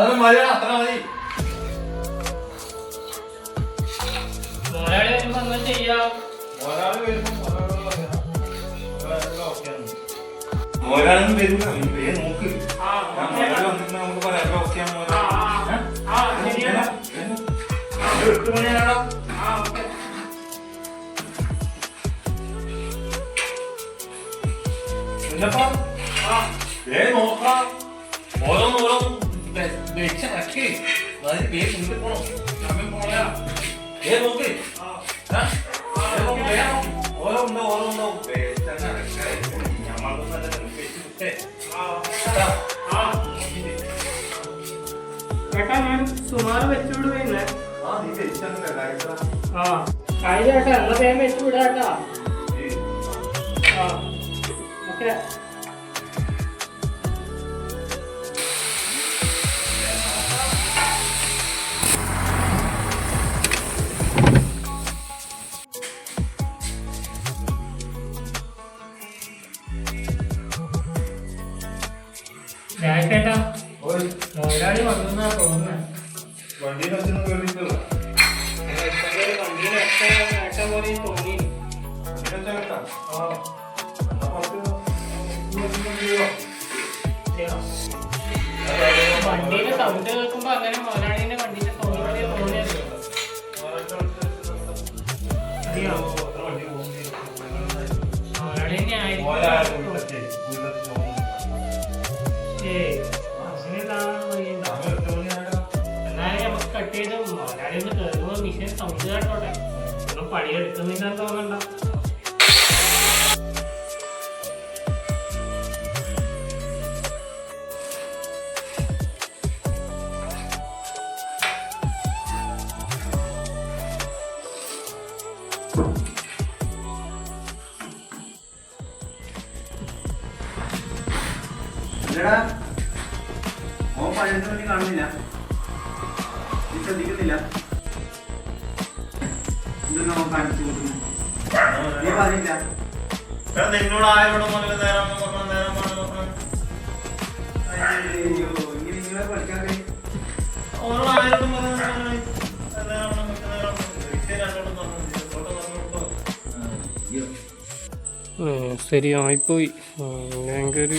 അത് മതി, അത്ര മതി. ഒരാള് വരുമ്പോ എന്താ ചെയ്യാ? ഒരാള് വരുമ്പോ ഒരാളൊന്നും വരില്ല, നോക്ക്. വന്നിട്ട് നമുക്ക് പറയാം ഓക്കെയാണ്. 8 മണിയാണോ? നോക്കാം. ഓരോന്നും വെച്ചി മുന്നിൽ പോണം. സമയം പോയാ നോക്ക്. ഓരോണ്ടോ ചേട്ടാ ഞാൻ സുമാറ് വെച്ചുവിടുവല്ലേ? കാര്യം ചേട്ടാ എന്നാ വേഗം വെച്ചുവിടാട്ടാ. ഓക്കെ. ചേട്ടാ മുതലാളി വന്നാ തോന്നുന്നേ. വണ്ടിയിൽ വെച്ചൊന്നും കേറിയിട്ടില്ല. വണ്ടിയിൽ ഏട്ട പോലെ തോന്നി. വണ്ടിയുടെ സൗണ്ട് കേൾക്കുമ്പോ അങ്ങനെ മുതലാളിന്റെ വണ്ടിന്റെ സൗണ്ട് പോലെ തോന്നിയത്. മുതലാളി തന്നെ ആയിരിക്കും. എന്നാലും നമുക്ക് കട്ട് ചെയ്ത് മുതലാളി ഒന്ന് കയറുമ്പോ മിഷൻ സൗണ്ട് കേട്ടോട്ടെ. ഒന്നും പണിയെടുക്കുന്നില്ലെന്ന് തോന്നണ്ട. കാണുന്നില്ല, ശ്രദ്ധിക്കുന്നില്ല. എന്തൊന്നും കാണിച്ചു കൊടുക്കുന്നു. നീ പറഞ്ഞില്ല നിന്നോട് ആയോട് മുതൽ നേരം നിങ്ങളെ പഠിക്കാൻ ശരിയായിപ്പോയി. ഭയങ്കര